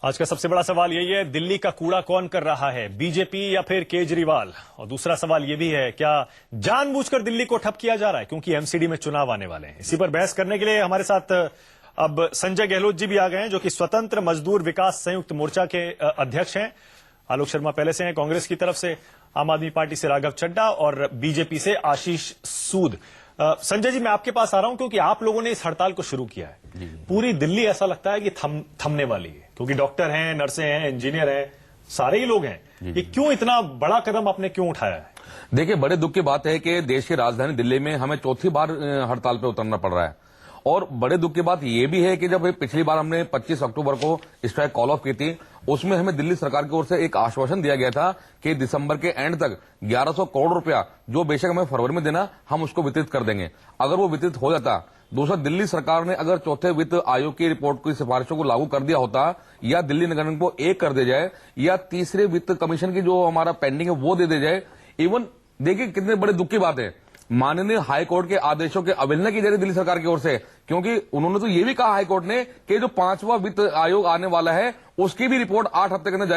आज का सबसे बड़ा सवाल यही है, दिल्ली का कूड़ा कौन कर रहा है, बीजेपी या फिर केजरीवाल। और दूसरा सवाल यह भी है, क्या जानबूझकर दिल्ली को ठप किया जा रहा है क्योंकि एमसीडी में चुनाव आने वाले हैं। इसी पर बहस करने के लिए हमारे साथ अब संजय गहलोत जी भी आ गए हैं, जो कि स्वतंत्र मजदूर विकास संयुक्त मोर्चा के अध्यक्ष हैं। आलोक शर्मा पहले से हैं कांग्रेस की तरफ से, आम आदमी पार्टी से राघव चड्ढा और बीजेपी से आशीष सूद। संजय जी, मैं आपके पास आ रहा हूं क्योंकि आप लोगों ने इस हड़ताल को शुरू किया है। पूरी दिल्ली ऐसा लगता है कि थमने वाली है, क्योंकि डॉक्टर हैं, नर्सें हैं, इंजीनियर हैं, सारे ही लोग हैं। ये क्यों इतना बड़ा कदम आपने क्यों उठाया है? देखिए, बड़े दुख की बात है कि देश की राजधानी दिल्ली में हमें चौथी बार हड़ताल पे उतरना पड़ रहा है। और बड़े दुख की बात यह भी है कि जब पिछली बार हमने 25 अक्टूबर को स्ट्राइक कॉल ऑफ की थी, उसमें हमें दिल्ली सरकार की ओर से एक आश्वासन दिया गया था कि दिसंबर के एंड तक 1100 करोड़ रुपया, जो बेशक हमें फरवरी में देना, हम उसको वितरित कर देंगे। अगर वो वितरित हो जाता, दूसरा दिल्ली सरकार ने अगर चौथे वित्त आयोग की रिपोर्ट की सिफारिशों को लागू कर दिया होता, या दिल्ली नगर निगम को एक कर दिया जाए, या तीसरे वित्त कमीशन की जो हमारा पेंडिंग है वो दे दिया जाए। इवन देखिए कितने बड़े दुख की बात है, माननीय हाईकोर्ट के आदेशों के अवहेलना की जा रही दिल्ली सरकार की ओर से, क्योंकि उन्होंने तो ये भी कहा हाईकोर्ट ने कि जो 5वां वित्त आयोग आने वाला है उसकी भी रिपोर्ट 8 हफ्ते के अंदर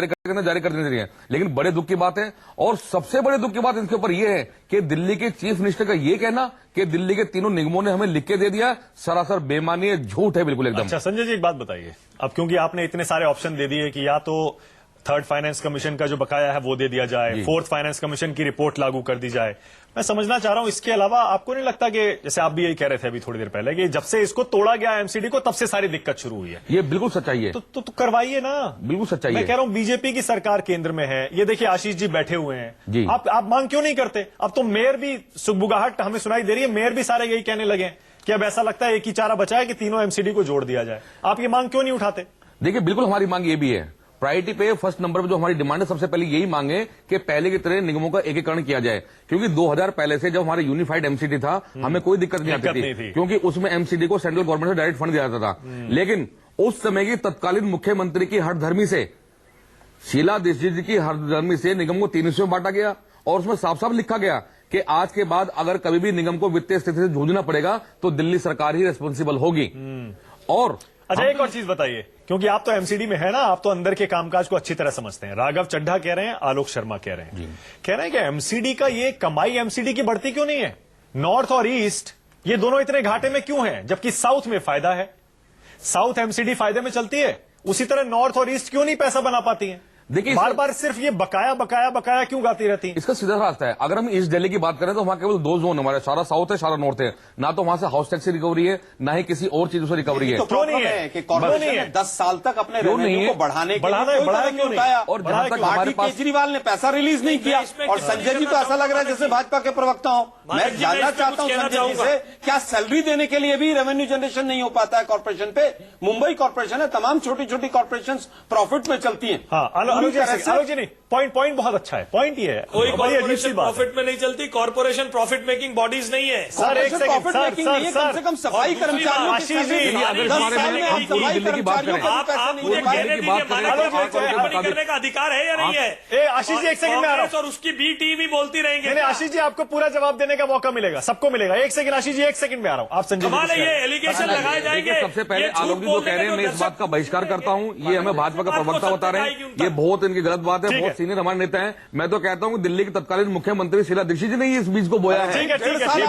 जारी कर देनी चाहिए। लेकिन बड़े दुख की बात है, और सबसे बड़े दुख की बात इसके ऊपर यह है कि दिल्ली के चीफ मिनिस्टर का यह कहना कि दिल्ली के तीनों निगमों ने हमें लिख के दे दिया, सरासर बेमानी है, झूठ है बिल्कुल एकदम। अच्छा संजय जी, एक बात बताइए, अब क्योंकि आपने इतने सारे ऑप्शन दे दिए कि या तो थर्ड फाइनेंस कमीशन का जो बकाया है वो दे दिया जाए, फोर्थ फाइनेंस कमीशन की रिपोर्ट लागू कर दी जाए, मैं समझना चाह रहा हूं इसके अलावा आपको नहीं लगता कि जैसे आप भी यही कह रहे थे अभी थोड़ी देर पहले कि जब से इसको तोड़ा गया एमसीडी को तब से सारी दिक्कत शुरू हुई है? ये बिल्कुल सच्चाई है। तो करवाइए ना। बिल्कुल सच्चाई है। मैं कह रहा हूं बीजेपी की सरकार केंद्र में है, ये देखिए आशीष जी बैठे हुए हैं, आप मांग क्यों नहीं करते? अब तो मेयर भी सुगबुगाहट हमें सुनाई दे रही है, मेयर भी सारे यही कहने लगे कि अब ऐसा लगता है एक ही चारा बचा है कि तीनों एमसीडी को जोड़ दिया जाए। आप ये मांग क्यों नहीं उठाते? देखिए, बिल्कुल हमारी मांग ये भी है, प्रायोरिटी पे फर्स्ट नंबर पे जो हमारी डिमांड है, सबसे पहले यही मांगे कि पहले की तरह निगमों का एकीकरण किया जाए। क्योंकि 2000 पहले से जब हमारा यूनिफाइड एमसीडी था, हमें कोई दिक्कत नहीं आती थी, क्योंकि उसमें एमसीडी को सेंट्रल गवर्नमेंट से डायरेक्ट फंड दिया जाता था। लेकिन उस समय की तत्कालीन मुख्यमंत्री की हठधर्मी से, शीला दीक्षित जी की हठधर्मी से निगम को 3 हिस्सों में बांटा गया, और उसमें साफ साफ लिखा गया कि आज के बाद अगर कभी भी निगम को वित्तीय स्थिति से जूझना पड़ेगा तो दिल्ली सरकार ही रिस्पॉन्सिबल होगी। और अच्छा, एक और चीज बताइए, क्योंकि आप तो एमसीडी में है ना, आप तो अंदर के कामकाज को अच्छी तरह समझते हैं। राघव चड्ढा कह रहे हैं, आलोक शर्मा कह रहे हैं कि एमसीडी का ये कमाई एमसीडी की बढ़ती क्यों नहीं है? नॉर्थ और ईस्ट ये दोनों इतने घाटे में क्यों हैं, जबकि साउथ में फायदा है? साउथ एमसीडी फायदे में चलती है, उसी तरह नॉर्थ और ईस्ट क्यों नहीं पैसा बना पाती है? देखिए, बार बार सिर्फ ये बकाया बकाया बकाया क्यों गाती रहती है? इसका सीधा रास्ता है। अगर हम ईस्ट दिल्ली की बात करें तो वहां केवल 2 जोन हमारे, सारा साउथ है, सारा नॉर्थ है। ना तो वहां से हाउस टैक्स से रिकवरी है, ना ही किसी और चीजों से रिकवरी है। तो क्यों नहीं है कि कॉर्पोरेशन ने 10 साल तक अपने रेवेन्यू को बढ़ाने के लिए क्यों नहीं उठाया? और जहां तक हमारे पास केजरीवाल ने पैसा रिलीज नहीं किया, और संजय जी तो ऐसा लग रहा है जैसे भाजपा के प्रवक्ता हो। मैं जानना चाहता हूं संजय जी से, क्या सैलरी देने के लिए भी रेवेन्यू जनरेशन नहीं हो पाता है कॉर्पोरेशन पे? मुंबई कॉर्पोरेशन है, तमाम छोटी छोटी कॉर्पोरेशन प्रॉफिट में चलती है। पॉइंट बहुत अच्छा है। पॉइंट ये है, कोई कॉर्पोरेशन प्रॉफिट में नहीं चलती, कॉर्पोरेशन प्रॉफिट मेकिंग बॉडीज नहीं है। सर एक सेकंड, प्रॉफिट मेकिंग नहीं है, कम से कम सफाई कर्मचारियों की सैलरी, अगर इस बारे में हम पूरी दिल्ली की बात करें, आप मुझे कहने दीजिए, टिप्पणी करने का अधिकार है या नहीं है? आशीष जी एक सेकंड में आ रहा हूं, और उसकी बी टीवी बोलती रहेंगे। आशीष जी आपको पूरा जवाब देने का मौका मिलेगा, सबको मिलेगा। एक सेकंड आशीष जी, एक सेकंड में आ रहा हूं। आप संजय जी ये एलिगेशन लगाए जाएंगे। सबसे पहले आलोक जी जो कह रहे हैं, मैं इस बात का बहिष्कार करता हूं। ये हमें भाजपा का प्रवक्ता बता रहे हैं, ये बहुत इनकी गलत बात है। बहुत सीनियर हमारे नेता हैं। मैं तो कहता हूं दिल्ली की तत्कालीन मुख्यमंत्री शीला दीक्षित जी ने इस बीज को बोया है। ठीक है,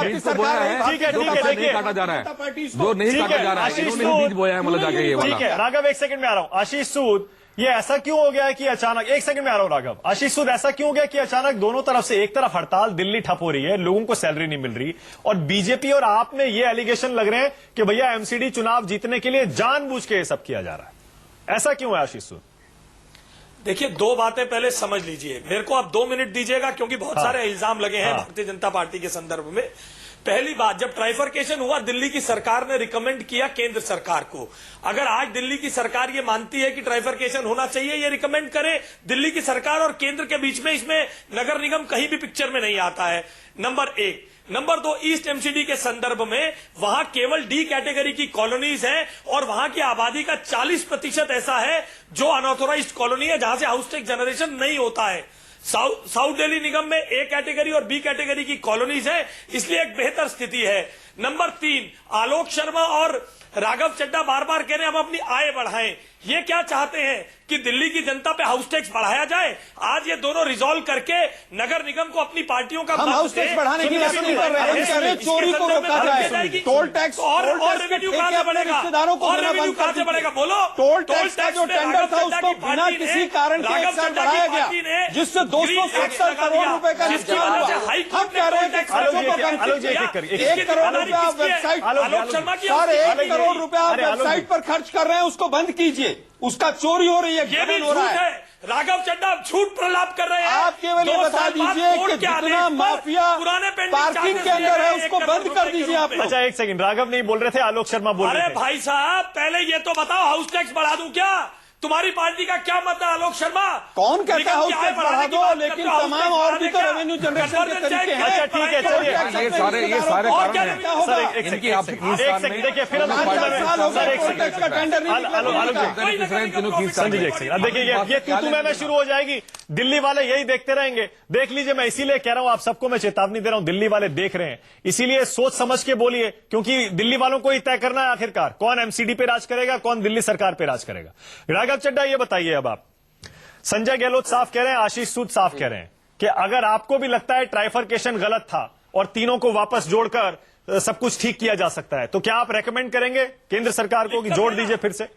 बीज को बोया है, जो नहीं काटा जा रहा है, जो नहीं काटा जा रहा है, इन्होंने बीज बोया है, मतलब जाके ये वाला। ठीक है राघव, एक सेकंड में आ रहा हूं। आशीष सूद, ये ऐसा क्यों हो गया है कि अचानक, एक सेकंड में आ रहा हूं राघव, आशीष सूद, ऐसा क्यों हो गया कि अचानक दोनों तरफ से, एक तरफ हड़ताल, दिल्ली ठप हो रही है, लोगों को सैलरी नहीं मिल रही, और बीजेपी और आप में ये एलिगेशन लग रहे हैं कि भैया एमसीडी चुनाव जीतने के लिए जानबूझ के ये सब किया जा रहा है? ऐसा क्यों है आशीष सूद? देखिए, 2 बातें पहले समझ लीजिए। मेरे को आप 2 मिनट दीजिएगा, क्योंकि बहुत सारे इल्जाम लगे हैं भारतीय जनता पार्टी के संदर्भ में। पहली बात, जब ट्राइफरकेशन हुआ, दिल्ली की सरकार ने रिकमेंड किया केंद्र सरकार को। अगर आज दिल्ली की सरकार ये मानती है कि ट्राइफरकेशन होना चाहिए, ये रिकमेंड करे, दिल्ली की सरकार और केंद्र के बीच में इसमें नगर निगम कहीं भी पिक्चर में नहीं आता है, नंबर 1। नंबर 2, ईस्ट एमसीडी के संदर्भ में वहां केवल डी कैटेगरी की कॉलोनीज हैं, और वहां की आबादी का 40% ऐसा है जो अनऑथोराइज्ड कॉलोनी है, जहां से हाउस टैक्स जनरेशन नहीं होता है। साउथ दिल्ली निगम में ए कैटेगरी और बी कैटेगरी की कॉलोनीज है, इसलिए एक बेहतर स्थिति है। नंबर 3, आलोक शर्मा और राघव चड्ढा बार बार कह रहे हैं हम अपनी आय बढ़ाएं। ये क्या चाहते हैं कि दिल्ली की जनता पे हाउस टैक्स बढ़ाया जाए। आज ये दोनों रिजॉल्व करके नगर निगम को अपनी पार्टियों का हम हाउस टैक्स बढ़ाने की बात नहीं कर रहे हैं, हम कह रहे हैं चोरी को रोका जाए। टोल टैक्स और रेवेन्यू कहां से बढ़ेगा? रिश्तेदारों को और रेवेन्यू कहां से बढ़ेगा? बोलो। टोल टैक्स का जो टेंडर था उसको बिना किसी कारण के एक साथ बढ़ाया गया, जिससे 270 करोड़ रुपए का नुकसान हुआ। हम कह रहे हैं कि खर्चों को कम कीजिए। 1 करोड़ रुपया आप वेबसाइट आलोक शर्मा की सर 1 करोड़ रुपया आप वेबसाइट पर खर्च कर रहे हैं, उसको बंद कीजिए। उसका चोरी हो रही है, ये भी हो रहा झूठ है। है। राघव चड्ढा झूठ प्रलाप कर रहे हैं। आप केवल ये बता दीजिए कि जितना माफिया पार्किंग के अंदर है उसको बंद कर दीजिए आप लोग। अच्छा एक सेकंड, राघव नहीं बोल रहे थे, आलोक शर्मा बोल रहे थे। अरे भाई साहब पहले ये तो बताओ हाउस टैक्स बढ़ा दूं क्या? तुम्हारी पार्टी का क्या मत है आलोक शर्मा? कौन कहता है हाउस टैक्स बढ़ा दो, लेकिन तमाम और भी तो रेवेन्यू जनरेशन के तरीके हैं। अच्छा ठीक है, चलिए ये सारे और कारण क्या हैं। क्या होगा? इनकी एक सेकंड देखिए, फिर हम टैक्स का टेंडर नहीं संजय एक सेकंड, अब देखिए ये तू मैं शुरू हो जाएगी। दिल्ली वाले यही देखते रहेंगे। देख लीजिए, मैं इसीलिए कह रहा हूं, आप सबको मैं चेतावनी दे रहा हूं, दिल्ली वाले देख रहे हैं, इसीलिए सोच समझ के बोलिए, क्योंकि दिल्ली वालों को ही तय करना है आखिरकार कौन एमसीडी पे राज करेगा, कौन दिल्ली सरकार पे राज करेगा। राघव चड्ढा ये बताइए, अब आप, संजय गहलोत साफ कह रहे हैं, आशीष सूद साफ कह रहे हैं कि अगर आपको भी लगता है ट्राइफरकेशन गलत था और तीनों को वापस जोड़कर सब कुछ ठीक किया जा सकता है, तो क्या आप रेकमेंड करेंगे केंद्र सरकार को कि जोड़ दीजिए फिर से?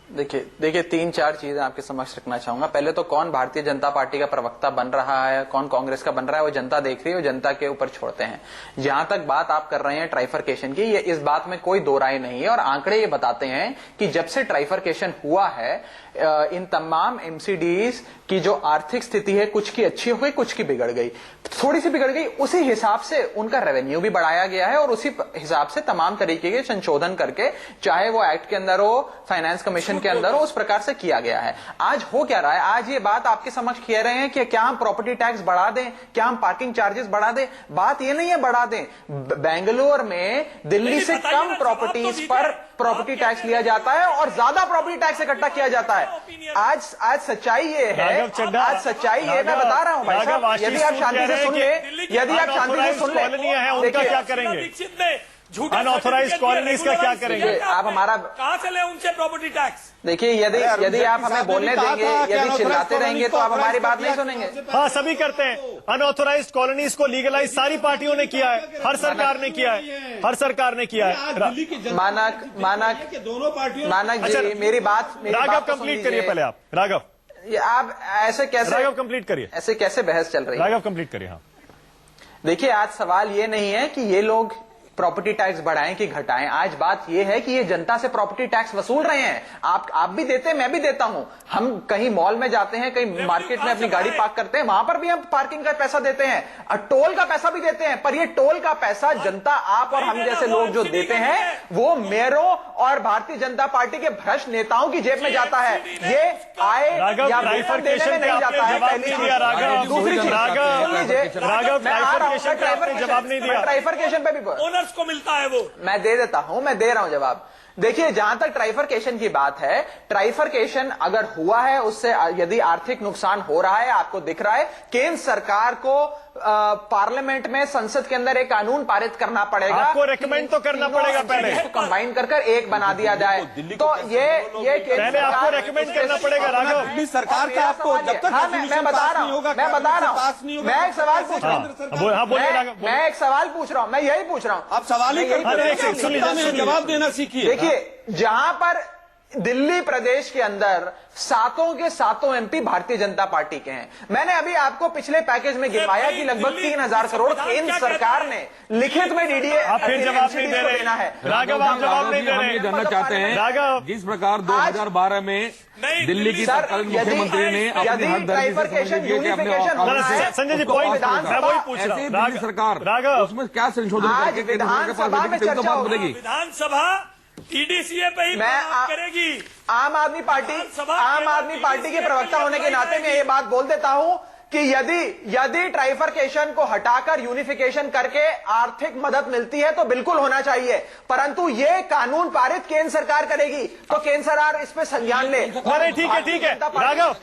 देखिए 3-4 चीजें आपके समक्ष रखना चाहूंगा। पहले तो कौन भारतीय जनता पार्टी का प्रवक्ता बन रहा है, कौन कांग्रेस का बन रहा है, वो जनता देख रही है, वो जनता के ऊपर छोड़ते हैं। जहां तक बात आप कर रहे हैं ट्राइफरकेशन की, ये इस बात में कोई दो राय नहीं है और आंकड़े ये बताते हैं कि जब से ट्राइफरकेशन हुआ है इन तमाम एमसीडीज की जो आर्थिक स्थिति है, कुछ की अच्छी हो गई, कुछ की बिगड़ गई, थोड़ी सी बिगड़ गई, उसी हिसाब से उनका रेवेन्यू भी बढ़ाया गया है और उसी हिसाब से तमाम तरीके के संशोधन करके, चाहे वो एक्ट के अंदर हो, फाइनेंस कमीशन के अंदर हो, उस प्रकार से किया गया है। आज हो क्या रहा है, आज ये बात आपके समक्ष कह रहे हैं कि क्या हम प्रॉपर्टी टैक्स बढ़ा दें, क्या हम पार्किंग चार्जेस बढ़ा दें। बात ये नहीं है बढ़ा दें, बेंगलुरु में दिल्ली से कम प्रॉपर्टीज पर प्रॉपर्टी टैक्स लिया जाता है और ज्यादा प्रॉपर्टी टैक्स इकट्ठा किया जाता है। आज सच्चाई ये है, आज सच्चाई ये मैं बता रहा हूं भाई साहब, यदि आप शांति से सुन ले, यदि आप शांति से सुन ले, उनका क्या करेंगे? अनऑथोराइज्ड कॉलोनीज का क्या करेंगे? आप हमारा कहां से ले उनसे प्रॉपर्टी टैक्स? देखिए यदि आप हमें बोलने देंगे, यदि चिल्लाते रहेंगे तो आप हमारी बात नहीं सुनेंगे। हाँ, सभी करते हैं। अनऑथोराइज्ड कॉलोनीज को लीगलाइज सारी पार्टियों ने किया है, हर सरकार ने किया है, हर सरकार ने किया है। मानक जी मेरी बात राघव कंप्लीट करिए पहले आप। राघव आप ऐसे कैसे, राघव कंप्लीट करिए, ऐसे कैसे बहस चल रही है? राघव कंप्लीट करिए। हाँ देखिए आज सवाल ये नहीं है कि ये लोग प्रॉपर्टी टैक्स बढ़ाएं कि घटाएं, आज बात यह है कि ये जनता से प्रॉपर्टी टैक्स वसूल रहे हैं। आप भी देते हैं, मैं भी देता हूं। हम कहीं मॉल में जाते हैं, कहीं मार्केट में अपनी गाड़ी पार्क करते हैं, वहां पर भी हम पार्किंग का पैसा देते हैं और टोल का पैसा भी देते हैं, पर ये टोल का पैसा जनता, आप और हम जैसे लोग जो देते हैं, वो मेयरों और भारतीय जनता पार्टी के भ्रष्ट नेताओं की जेब में जाता है। ये आए या वेतन देने में नहीं जाता है। पहली चीज। दूसरी चीज, जवाब नहीं दिया। ट्राइफरकेशन पे भी को मिलता है वो, मैं दे देता हूं, मैं दे रहा हूं जवाब। देखिए जहां तक ट्राइफरकेशन की बात है, ट्राइफरकेशन अगर हुआ है, उससे यदि आर्थिक नुकसान हो रहा है, आपको दिख रहा है, केंद्र सरकार को पार्लियामेंट में, संसद के अंदर एक कानून पारित करना पड़ेगा। आपको रेकमेंड तो करना पड़ेगा पहले, कंबाइन कर एक बना दिया जाए। तो ये पहले आपको रेकमेंड करना पड़ेगा। राघव दिल्ली सरकार का आपको जब तक मैं बता रहा हूं, मैं एक सवाल पूछ रहा हूं, मैं एक सवाल पूछ रहा हूं, मैं यही पूछ रहा हूं। आप सवाल ही करते, जवाब देना सीखिए। देखिए जहां पर दिल्ली प्रदेश के अंदर सातों के सातों एमपी भारतीय जनता पार्टी के हैं। मैंने अभी आपको पिछले पैकेज में गिनवाया कि लगभग 3000 करोड़ केंद्र सरकार ने लिखित में डीडीए, आप फिर जवाब नहीं दे रहे हैं। राघव आप जवाब नहीं दे रहे। हम ये जानना चाहते हैं, राघव जिस प्रकार 2012 में दिल्ली की तत्कालीन मुख्यमंत्री ने अपने हर दर्जे से संजय जी पॉइंट मैं वही पूछ रहा हूँ। दिल्ली सरकार राघव उसमें क्या संशोधन करके केंद्र सरकार के पास भेजेगी, तभी तो बात बनेगी। विधानसभा टीडीसीए पे ही करेगी। आम आदमी पार्टी के प्रवक्ता होने के नाते मैं ये बात बोल देता हूं कि यदि ट्राइफरकेशन को हटाकर यूनिफिकेशन करके आर्थिक मदद मिलती है तो बिल्कुल होना चाहिए, परंतु ये कानून पारित केंद्र सरकार करेगी तो केंद्र सरकार इस पे संज्ञान ले। अरे ठीक है राघव,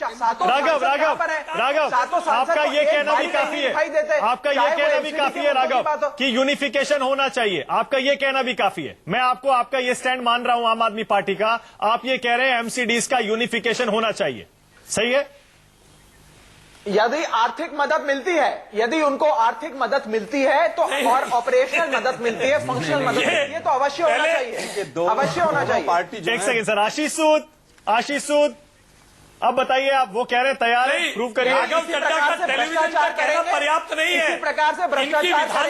आपका ये कहना भी काफी है, आपका ये कहना भी काफी है राघव कि यूनिफिकेशन होना चाहिए, आपका ये कहना भी काफी है। मैं आपको आपका ये स्टैंड मान रहा हूं आम आदमी पार्टी का, आप ये कह रहे हैं एमसीडीज का यूनिफिकेशन होना चाहिए, सही है। यदि आर्थिक मदद मिलती है, यदि उनको आर्थिक मदद मिलती है तो और ऑपरेशनल मदद मिलती है, फंक्शनल मदद मिलती है तो अवश्य होना चाहिए, अवश्य होना चाहिए। पार्टी एक सेकंड सर, आशीष सूद अब बताइए, आप वो कह रहे हैं तैयार है, प्रूव करिए। राघव चड्ढा का टेलीविजन पर कहना पर्याप्त नहीं है। इसी प्रकार से भ्रष्टाचार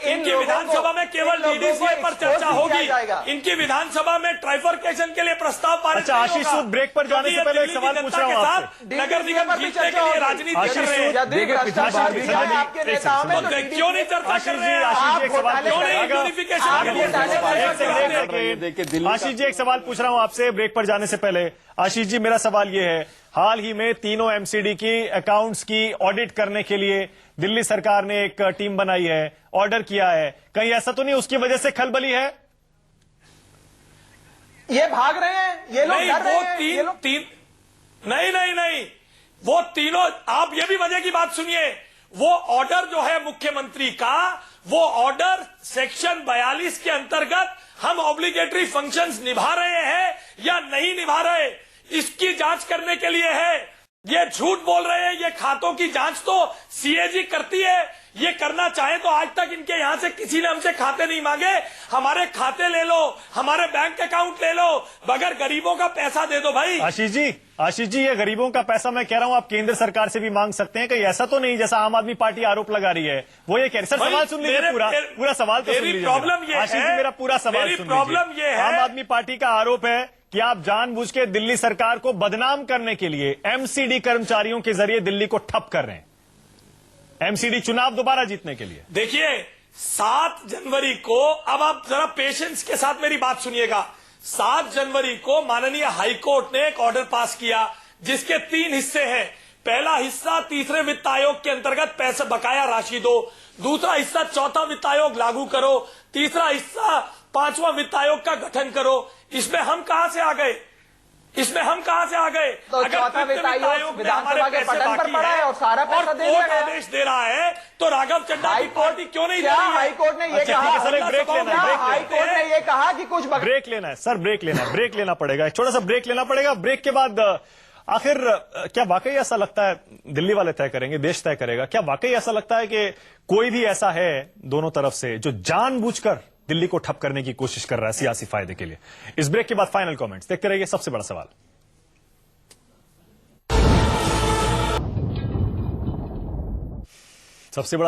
इनकी विधानसभा में केवल डीडीसीए पर चर्चा होगी, इनकी विधानसभा में ट्राइफरकेशन के लिए प्रस्ताव पारित। अच्छा आशीष सूद, ब्रेक पर जाने से पहले एक सवाल पूछ रहा हूँ आपसे। नगर निगम जीतने के लिए राजनीति कर रहे हैं, आपके नेताओं में क्यों नहीं चर्चा कर रहे हैं? आशीष जी एक सवाल पूछ रहा हूं आपसे ब्रेक पर जाने से पहले। आशीष जी मेरा सवाल यह है, हाल ही में तीनों एमसीडी की अकाउंट्स की ऑडिट करने के लिए दिल्ली सरकार ने एक टीम बनाई है, ऑर्डर किया है, कहीं ऐसा तो नहीं उसकी वजह से खलबली है? ये भाग रहे हैं, ये लोग डर रहे हैं, नहीं, वो तीनों, आप ये भी वजह की बात सुनिए, वो ऑर्डर जो है मुख्यमंत्री का, वो ऑर्डर सेक्शन 42 के अंतर्गत हम ऑब्लिगेटरी फंक्शंस निभा रहे हैं या नहीं निभा रहे, इसकी जांच करने के लिए है। ये झूठ बोल रहे हैं, ये खातों की जांच तो सीएजी करती है, ये करना चाहे तो आज तक इनके यहां से किसी ने हमसे खाते नहीं मांगे। हमारे खाते ले लो, हमारे बैंक अकाउंट ले लो, बगैर गरीबों का पैसा दे दो भाई। आशीष जी ये गरीबों का पैसा मैं कह रहा हूं आप केंद्र सरकार से भी मांग सकते हैं, कहीं ऐसा तो नहीं जैसा आम आदमी पार्टी आरोप लगा रही है, वो ये कह रही। सर सवाल सुन लीजिए, पूरा सवाल तो सुन लीजिए। प्रॉब्लम ये आशीष जी मेरा पूरा सवाल सुन लीजिए। आम आदमी पार्टी का आरोप है कि आप जानबूझ के दिल्ली सरकार को बदनाम करने के लिए एमसीडी कर्मचारियों के जरिए दिल्ली को ठप कर रहे हैं, एमसीडी चुनाव दोबारा जीतने के लिए। देखिए 7 जनवरी को, अब आप जरा पेशेंस के साथ मेरी बात सुनिएगा, 7 जनवरी को माननीय हाईकोर्ट ने एक ऑर्डर पास किया जिसके 3 हिस्से हैं। पहला हिस्सा तीसरे वित्त आयोग के अंतर्गत पैसे बकाया राशि दो, दूसरा हिस्सा चौथा वित्त आयोग लागू करो, तीसरा हिस्सा 5वां वित्त आयोग का गठन करो। इसमें हम कहां से आ गए? तो चौथा वित्त आयोग विधानसभा के पटल पर पड़ा है और सारा पैसा दे दिया गया। आदेश दे रहा है तो राघव चड्ढा की पार्टी क्यों नहीं दे रही है? हाईकोर्ट ने ये कहा, हाईकोर्ट ने ये कहा कि कुछ ब्रेक लेना है सर, ब्रेक लेना पड़ेगा, एक छोटा सा ब्रेक लेना पड़ेगा। ब्रेक के बाद आखिर क्या वाकई ऐसा लगता है, दिल्ली वाले तय करेंगे, देश तय करेगा, क्या वाकई ऐसा लगता है कि कोई भी ऐसा है दोनों तरफ से जो जानबूझकर दिल्ली को ठप करने की कोशिश कर रहा है सियासी फायदे के लिए? इस ब्रेक के बाद फाइनल कमेंट्स देखते रहिए। सबसे बड़ा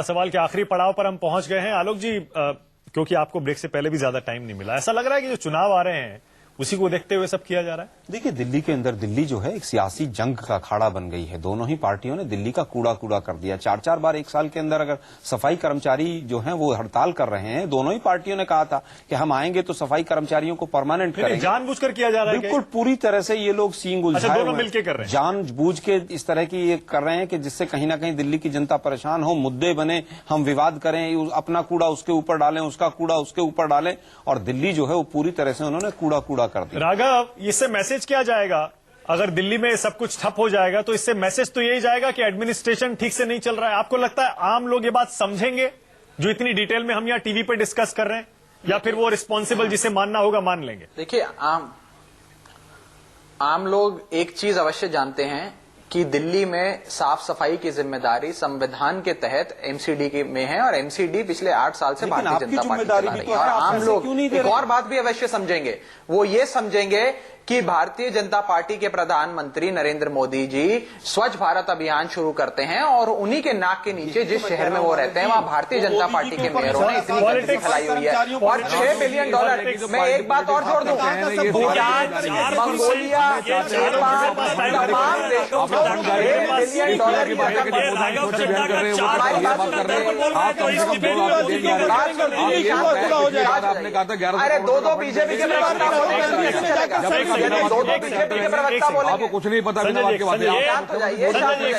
सवाल, के आखिरी पड़ाव पर हम पहुंच गए हैं। आलोक जी, क्योंकि आपको ब्रेक से पहले भी ज्यादा टाइम नहीं मिला, ऐसा लग रहा है कि जो चुनाव आ रहे हैं उसी को देखते हुए सब किया जा रहा है। देखिए, दिल्ली के अंदर दिल्ली जो है एक सियासी जंग का अखाड़ा बन गई है। दोनों ही पार्टियों ने दिल्ली का कूड़ा कर दिया। 4-4 बार एक साल के अंदर अगर सफाई कर्मचारी जो हैं वो हड़ताल कर रहे हैं, दोनों ही पार्टियों ने कहा था कि हम आएंगे तो सफाई कर्मचारियों को परमानेंट करेंगे। जानबूझकर किया जा रहा है, बिल्कुल पूरी तरह से ये लोग सींग उलझाए दोनों मिलकर कर रहे हैं, जानबूझ के इस तरह की ये कर रहे हैं कि जिससे कहीं ना कहीं दिल्ली की जनता परेशान हो, मुद्दे बने, हम विवाद करें, अपना कूड़ा उसके ऊपर डालें, उसका कूड़ा उसके ऊपर डालें, और दिल्ली जो है वो पूरी तरह से उन्होंने कूड़ा कर दिया। राघव, इससे मैसेज क्या जाएगा? अगर दिल्ली में सब कुछ ठप हो जाएगा तो इससे मैसेज तो यही जाएगा कि एडमिनिस्ट्रेशन ठीक से नहीं चल रहा है। आपको लगता है आम लोग ये बात समझेंगे जो इतनी डिटेल में हम यहाँ टीवी पे डिस्कस कर रहे हैं, या फिर वो रिस्पॉन्सिबल जिसे मानना होगा मान लेंगे? देखिए, आम लोग एक चीज अवश्य जानते हैं कि दिल्ली में साफ सफाई की जिम्मेदारी संविधान के तहत एमसीडी में है, और एमसीडी पिछले 8 साल से भारतीय जनता पार्टी चला रही है। और आम लोग एक और बात भी अवश्य समझेंगे, वो ये समझेंगे कि भारतीय जनता पार्टी के प्रधानमंत्री नरेंद्र मोदी जी स्वच्छ भारत अभियान शुरू करते हैं, और उन्हीं के नाक के नीचे जिस शहर में वो रहते हैं वहां भारतीय जनता पार्टी के मेयरों ने इतनी गंदगी फैलाई हुई है। और $6 बिलियन, मैं एक बात और जोड़ दूं, भूटान, मंगोलिया, नेपाल, तमाम देशों को $1 बिलियन आपने कहा था 11। अरे 2 बीजेपी के प्रवक्ता, ये तो दो बीजेपी के प्रवक्ता आपको बोलेंगे। कुछ नहीं पता बिना बात के बात शांत हो जाइए, शांत हो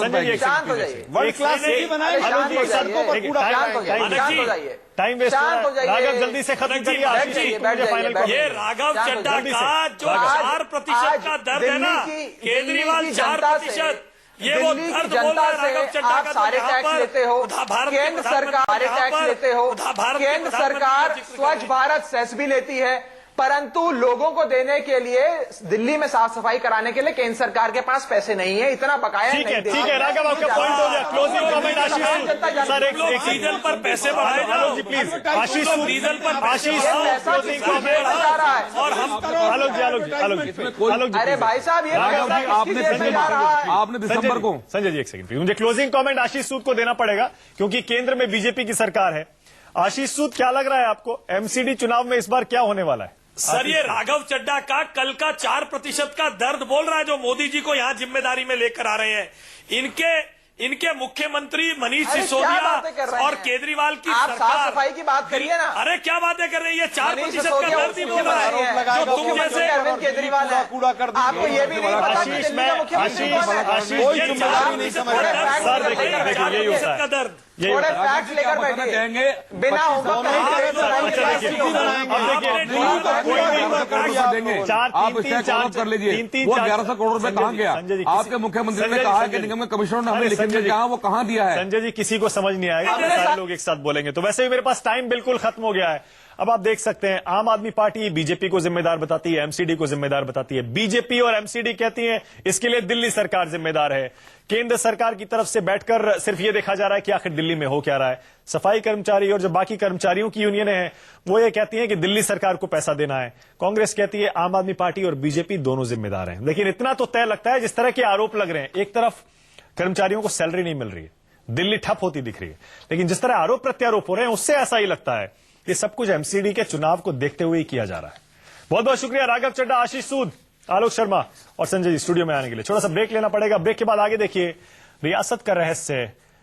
जाइए, शांत हो जाइए। वर्ल्ड क्लास सिटी बनाए, शांत हो सड़कों पर कूड़ा शांत हो जाइए, शांत हो जाइए। टाइम वेस्ट शांत हो जाइए। राघव जल्दी से खत्म करिए। आशीष जाइए, सूद बैठ मुझे जाइए, फाइनल बैठ कॉमेंट। ये राघव शांत हो चड्ढा जाइए। का जो आज- 4% का दर्द है ना, दिल्ली की केजरीवाल 4%, ये वो दिल्ली की दर्द बोल जनता रहा है राघव से चड्ढा आप का। सारे टैक्स लेते हो, केंद्र सरकार सारे टैक्स लेते हो, केंद्र सरकार स्वच्छ भारत सेस भी लेती है, परंतु लोगों को देने के लिए दिल्ली में साफ सफाई कराने के लिए केंद्र सरकार के पास पैसे नहीं है, इतना बकाया ठीक है, नहीं ठीक है राघव, आपका पॉइंट हो गया। क्लोजिंग कमेंट आशीष सूद। सर एक डीजल पर पैसे बढ़ाए जाओ जी प्लीज। आशीष सूद, डीजल पर आशीष ये सूद, पैसा क्लोजिंग किसी कमेंट। जा रहा है। और हम आलोक जी, आलोक जी, आलोक जी, आलोक जी, अरे please। भाई साहब, ये राघव पैसा जी, किसकी आपने जेब में जा रहा है? आपने दिसंबर को संजय जी एक सेकंड प्लीज। मुझे क्लोजिंग कमेंट आशीष सूद को देना पड़ेगा क्योंकि केंद्र में बीजेपी की सरकार है। आशीष सूद, क्या लग रहा है आपको, एमसीडी चुनाव में इस बार क्या होने वाला है? सर, ये राघव चड्ढा का कल का 4% का दर्द बोल रहा है, जो मोदी जी को यहाँ जिम्मेदारी में लेकर आ रहे हैं। इनके मुख्यमंत्री मनीष अरे क्या सिसोदिया बातें कर रहे और हैं? केजरीवाल की आप सरकार। साफ सफाई की बात करिए ना। अरे क्या बातें कर रही है, ये 4% का सिसोदिया दर्द ही बोल रहा है। जो तुम जैसे अरविंद केजरीवाल है, कूड़ा कर दीजिए। आपको ये भी नहीं पता कि आशीष, दिल्ली का मुख्यमंत्री कौन है? आशीष, कोई ये जिम्मेदारी नहीं समझ रहा है। सर देखिए, देखिए यही होता है, का दर्द। यही थोड़े होता है। फैक्ट लेकर बताना बैठिए, चाहेंगे बिना होगा अच्छा देखिए, अब देखिए, चार आप तीन इसका तीन चार कॉल कर लीजिए। तीन तीन वो चार 1100 करोड़ रुपए कहाँ गया? संजय जी, आपके मुख्यमंत्री ने संजय जी, कहा संजय कि जी। निगम के कमिश्नर ने हमें अरे लिख संजय के जी, कहा, वो कहाँ दिया है? संजय जी, किसी को समझ नहीं आएगा, सारे लोग एक साथ बोलेंगे। तो वैसे भी मेरे पास टाइम बिल्कुल खत्म हो गया है। अब आप देख सकते हैं, आम आदमी पार्टी बीजेपी को जिम्मेदार बताती है, एमसीडी को जिम्मेदार बताती है। बीजेपी और एमसीडी कहती है इसके लिए दिल्ली सरकार जिम्मेदार है। केंद्र सरकार की तरफ से बैठकर सिर्फ ये देखा जा रहा है कि आखिर दिल्ली में हो क्या रहा है। सफाई कर्मचारी और जो बाकी कर्मचारियों की यूनियनें हैं वो ये कहती हैं कि दिल्ली सरकार को पैसा देना है। कांग्रेस कहती है आम आदमी पार्टी और बीजेपी दोनों जिम्मेदार हैं। लेकिन इतना तो तय लगता है, जिस तरह के आरोप लग रहे हैं, एक तरफ कर्मचारियों को सैलरी नहीं मिल रही है, दिल्ली ठप होती दिख रही है, लेकिन जिस तरह आरोप प्रत्यारोप हो रहे हैं उससे ऐसा ही लगता है कि सब कुछ एमसीडी के चुनाव को देखते हुए ही किया जा रहा है। बहुत बहुत शुक्रिया राघव चड्ढा, आशीष सूद, आलोक शर्मा और संजय जी स्टूडियो में आने के लिए। छोटा सा ब्रेक लेना पड़ेगा। ब्रेक के बाद आगे देखिए रियासत का रहस्य